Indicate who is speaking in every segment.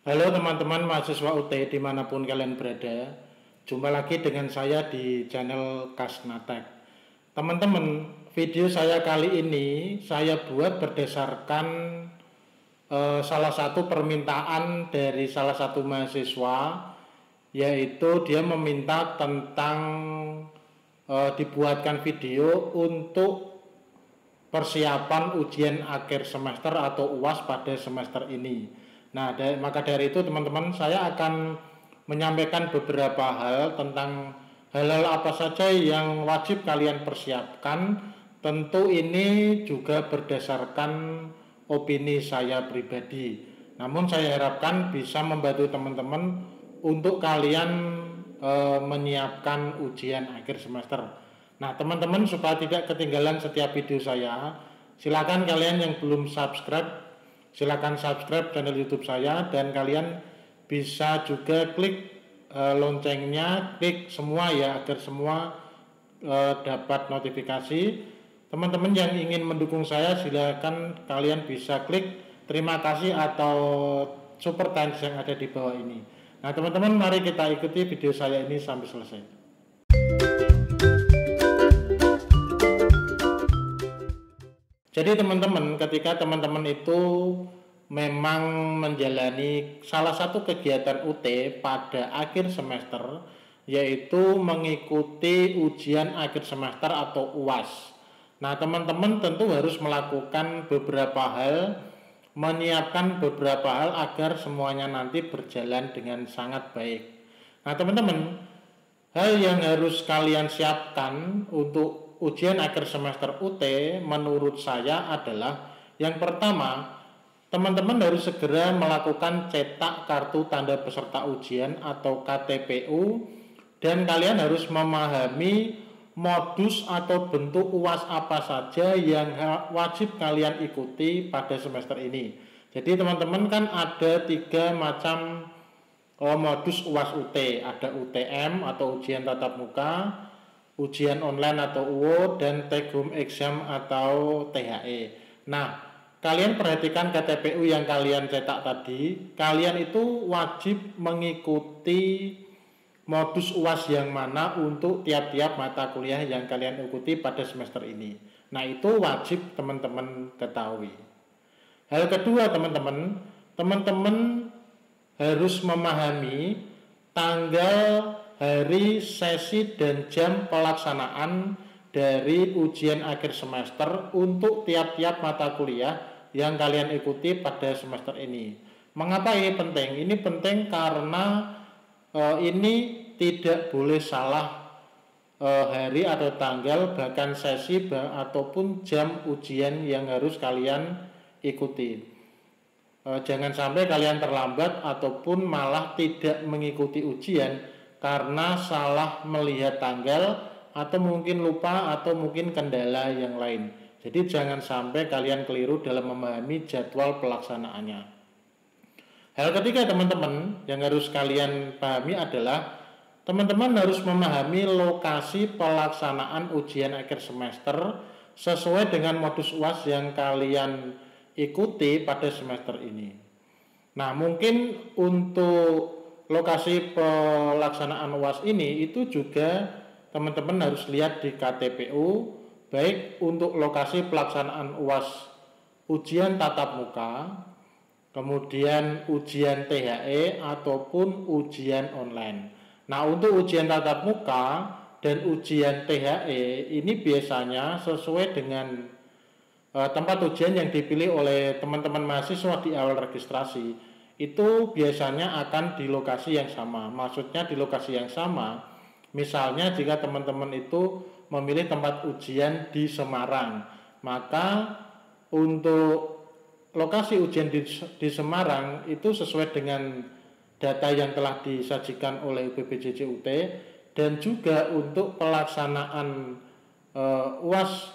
Speaker 1: Halo teman-teman mahasiswa UT dimanapun kalian berada. Jumpa lagi dengan saya di channel Kasnatek. Teman-teman, video saya kali ini saya buat berdasarkan salah satu permintaan dari salah satu mahasiswa, yaitu dia meminta tentang dibuatkan video untuk persiapan ujian akhir semester atau UAS pada semester ini. Nah, maka dari itu teman-teman, saya akan menyampaikan beberapa hal tentang hal-hal apa saja yang wajib kalian persiapkan. Tentu ini juga berdasarkan opini saya pribadi. Namun saya harapkan bisa membantu teman-teman untuk kalian menyiapkan ujian akhir semester. Nah, teman-teman, supaya tidak ketinggalan setiap video saya, silakan kalian yang belum subscribe, silakan subscribe channel YouTube saya, dan kalian bisa juga klik loncengnya, klik semua ya, agar semua dapat notifikasi. Teman-teman yang ingin mendukung saya, silakan kalian bisa klik terima kasih atau super thanks yang ada di bawah ini. Nah, teman-teman, mari kita ikuti video saya ini sampai selesai. Jadi teman-teman, ketika teman-teman itu memang menjalani salah satu kegiatan UT pada akhir semester, yaitu mengikuti ujian akhir semester atau UAS. Nah, teman-teman tentu harus melakukan beberapa hal, menyiapkan beberapa hal agar semuanya nanti berjalan dengan sangat baik. Nah, teman-teman, hal yang harus kalian siapkan untuk ujian akhir semester UT menurut saya adalah yang pertama, teman-teman harus segera melakukan cetak kartu tanda peserta ujian atau KTPU, dan kalian harus memahami modus atau bentuk UAS apa saja yang wajib kalian ikuti pada semester ini. Jadi teman-teman kan ada 3 macam modus UAS UT, ada UTM atau ujian tatap muka, ujian online atau UO, dan take home exam atau THE. Nah, kalian perhatikan KTPU yang kalian cetak tadi, kalian itu wajib mengikuti modus UAS yang mana untuk tiap-tiap mata kuliah yang kalian ikuti pada semester ini. Nah, itu wajib teman-teman ketahui. Hal kedua, teman-teman harus memahami tanggal, hari, sesi, dan jam pelaksanaan dari ujian akhir semester untuk tiap-tiap mata kuliah yang kalian ikuti pada semester ini. Mengapa ini penting? Ini penting karena ini tidak boleh salah hari atau tanggal, bahkan sesi ataupun jam ujian yang harus kalian ikuti. Jangan sampai kalian terlambat ataupun malah tidak mengikuti ujian karena salah melihat tanggal, atau mungkin lupa, atau mungkin kendala yang lain. Jadi jangan sampai kalian keliru dalam memahami jadwal pelaksanaannya. Hal ketiga teman-teman yang harus kalian pahami adalah teman-teman harus memahami lokasi pelaksanaan ujian akhir semester sesuai dengan modus UAS yang kalian ikuti pada semester ini. Nah, mungkin untuk lokasi pelaksanaan UAS ini itu juga teman-teman harus lihat di KTPU, baik untuk lokasi pelaksanaan UAS ujian tatap muka, kemudian ujian THE ataupun ujian online. Nah, untuk ujian tatap muka dan ujian THE ini biasanya sesuai dengan tempat ujian yang dipilih oleh teman-teman mahasiswa di awal registrasi. Itu biasanya akan di lokasi yang sama. Maksudnya di lokasi yang sama, misalnya jika teman-teman itu memilih tempat ujian di Semarang, maka untuk lokasi ujian di Semarang itu sesuai dengan data yang telah disajikan oleh UPBJJ UT, dan juga untuk pelaksanaan UAS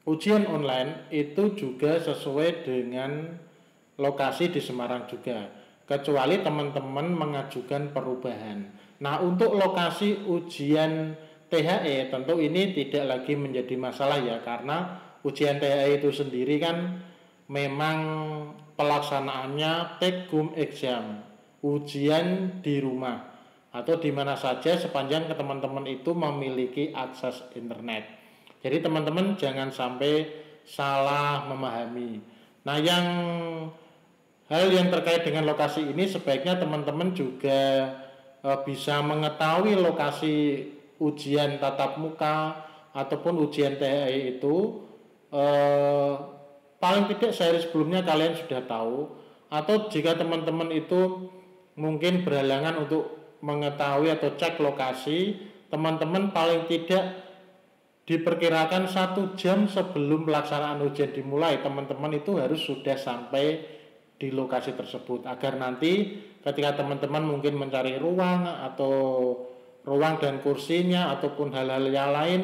Speaker 1: ujian online itu juga sesuai dengan lokasi di Semarang juga, kecuali teman-teman mengajukan perubahan. Nah, untuk lokasi ujian THE tentu ini tidak lagi menjadi masalah ya, karena ujian THE itu sendiri kan memang
Speaker 2: pelaksanaannya take home exam, ujian di rumah atau di mana saja sepanjang teman-teman itu memiliki akses internet. Jadi teman-teman jangan sampai salah memahami. Nah, hal yang terkait dengan lokasi ini sebaiknya teman-teman juga bisa mengetahui lokasi ujian tatap muka ataupun ujian THE itu paling tidak sehari sebelumnya kalian sudah tahu, atau jika teman-teman itu mungkin berhalangan untuk mengetahui atau cek lokasi, teman-teman paling tidak diperkirakan 1 jam sebelum pelaksanaan ujian dimulai, teman-teman itu harus sudah sampai di lokasi tersebut, agar nanti ketika teman-teman mungkin mencari ruang atau ruang dan kursinya ataupun hal-hal yang lain,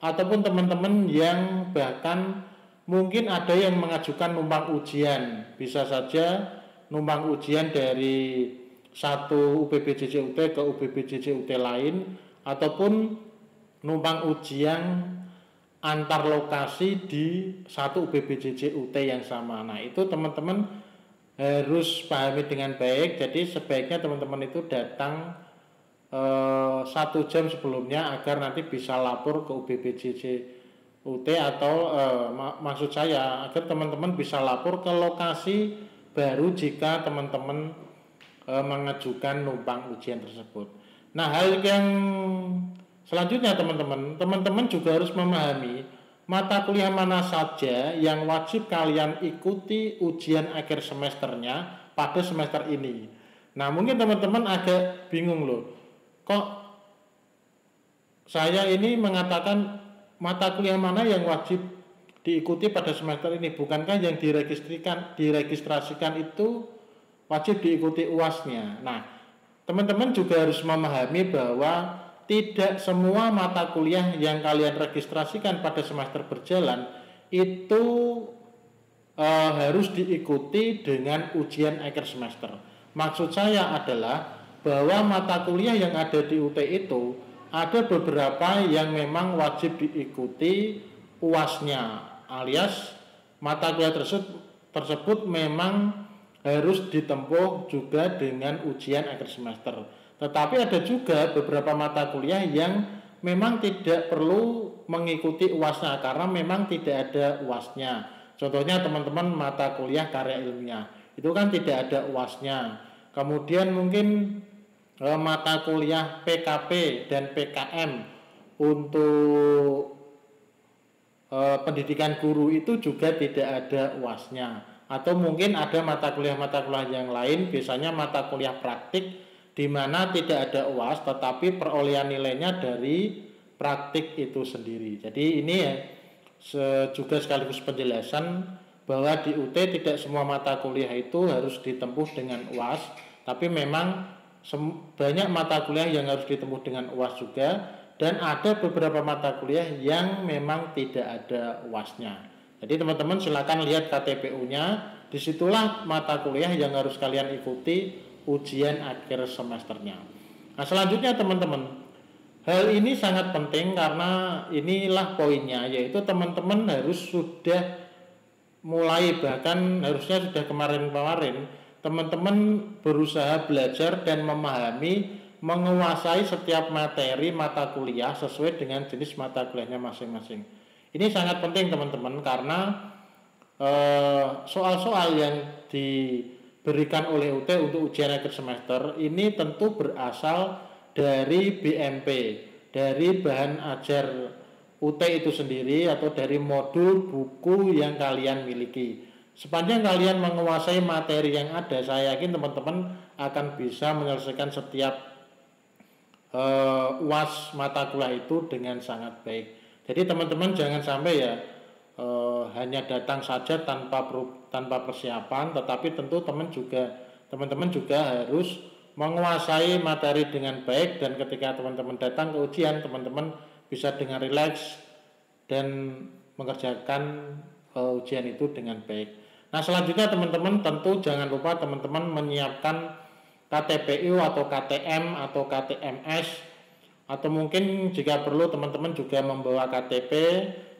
Speaker 2: ataupun teman-teman yang bahkan mungkin ada yang mengajukan numpang ujian, bisa saja numpang ujian dari satu UPBJJUT ke UPBJJUT lain, ataupun numpang ujian antar lokasi di satu UPBJJUT yang sama. Nah, itu teman-teman harus pahami dengan baik. Jadi sebaiknya teman-teman itu datang 1 jam sebelumnya agar nanti bisa lapor ke UPBJJUT, atau maksud saya agar teman-teman bisa lapor ke lokasi baru jika teman-teman mengajukan numpang ujian tersebut. Nah, hal yang selanjutnya teman-teman juga harus memahami mata kuliah mana saja yang wajib kalian ikuti ujian akhir semesternya pada semester ini. Nah, mungkin teman-teman agak bingung loh, kok saya ini mengatakan mata kuliah mana yang wajib diikuti pada semester ini, bukankah yang diregistrasikan itu wajib diikuti UAS-nya. Nah, teman-teman juga harus memahami bahwa tidak semua mata kuliah yang kalian registrasikan pada semester berjalan itu harus diikuti dengan ujian akhir semester. Maksud saya adalah bahwa mata kuliah yang ada di UT itu ada beberapa yang memang wajib diikuti UAS-nya, alias mata kuliah tersebut memang harus ditempuh juga dengan ujian akhir semester. Tetapi ada juga beberapa mata kuliah yang memang tidak perlu mengikuti UAS-nya karena memang tidak ada UAS-nya. Contohnya teman-teman mata kuliah karya ilmiah, itu kan tidak ada UAS-nya. Kemudian mungkin mata kuliah PKP dan PKM untuk pendidikan guru itu juga tidak ada UAS-nya. Atau mungkin ada mata kuliah yang lain, biasanya mata kuliah praktik di mana tidak ada UAS tetapi perolehan nilainya dari praktik itu sendiri. Jadi ini ya juga sekaligus penjelasan bahwa di UT tidak semua mata kuliah itu harus ditempuh dengan UAS, tapi memang banyak mata kuliah yang harus ditempuh dengan UAS juga, dan ada beberapa mata kuliah yang memang tidak ada UAS-nya. Jadi teman-teman silakan lihat KTPU-nya, disitulah mata kuliah yang harus kalian ikuti ujian akhir semesternya. Nah, selanjutnya teman-teman, hal ini sangat penting karena inilah poinnya, yaitu teman-teman harus sudah mulai, bahkan harusnya sudah kemarin-kemarin teman-teman berusaha belajar dan memahami, menguasai setiap materi mata kuliah sesuai dengan jenis mata kuliahnya masing-masing. Ini sangat penting teman-teman karena soal-soal yang diberikan oleh UT untuk ujian akhir semester ini tentu berasal dari BMP, dari bahan ajar UT itu sendiri atau dari modul buku yang kalian miliki. Sepanjang kalian menguasai materi yang ada, saya yakin teman-teman akan bisa menyelesaikan setiap UAS mata kuliah itu dengan sangat baik. Jadi teman-teman jangan sampai ya hanya datang saja tanpa persiapan, tetapi tentu teman-teman juga harus menguasai materi dengan baik, dan ketika teman-teman datang ke ujian, teman-teman bisa dengan rileks dan mengerjakan ujian itu dengan baik. Nah, selanjutnya teman-teman tentu jangan lupa teman-teman menyiapkan KTPU atau KTM atau KTMS, atau mungkin jika perlu teman-teman juga membawa KTP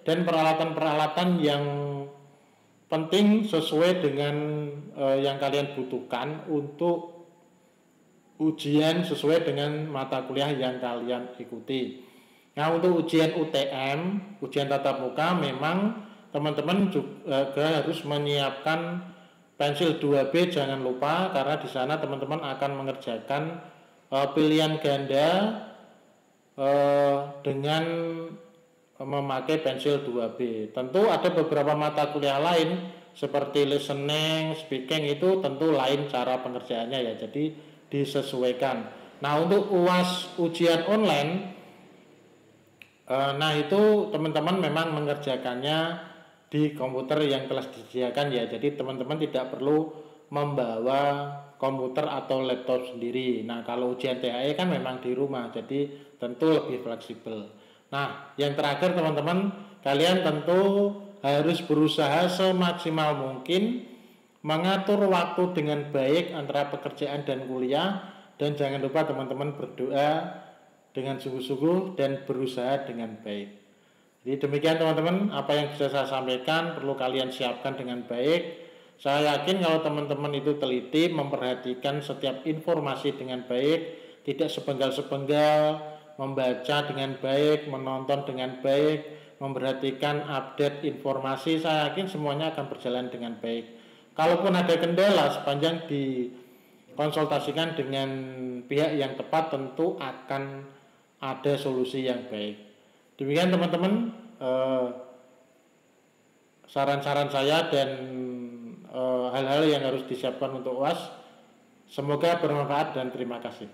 Speaker 2: dan peralatan-peralatan yang
Speaker 1: penting sesuai dengan yang kalian butuhkan untuk ujian sesuai dengan mata kuliah yang kalian ikuti. Nah, untuk ujian UTM, ujian tatap muka, memang teman-teman juga harus menyiapkan pensil 2B, jangan lupa, karena di sana teman-teman akan mengerjakan pilihan ganda dengan memakai pensil 2B. Tentu ada beberapa mata kuliah lain seperti listening, speaking, itu tentu lain cara pengerjaannya ya, jadi disesuaikan. Nah, untuk UAS ujian online, nah itu teman-teman memang mengerjakannya di komputer yang telah disediakan ya, jadi teman-teman tidak perlu membawa komputer atau laptop sendiri. Nah, kalau ujian THE kan memang di rumah, jadi tentu lebih fleksibel. Nah, yang terakhir teman-teman, kalian tentu harus berusaha semaksimal mungkin mengatur waktu dengan baik antara pekerjaan dan kuliah, dan jangan lupa teman-teman berdoa dengan sungguh-sungguh dan berusaha dengan baik. Jadi demikian teman-teman, apa yang bisa saya sampaikan perlu kalian siapkan dengan baik. Saya yakin kalau teman-teman itu teliti, memperhatikan setiap informasi dengan baik, tidak sepenggal-sepenggal, membaca dengan baik, menonton dengan baik, memperhatikan update informasi, saya yakin semuanya akan berjalan dengan baik. Kalaupun ada kendala, sepanjang dikonsultasikan dengan pihak yang tepat, tentu akan ada solusi yang baik. Demikian teman-teman saran-saran saya dan hal-hal yang harus disiapkan untuk UAS. Semoga bermanfaat dan terima kasih.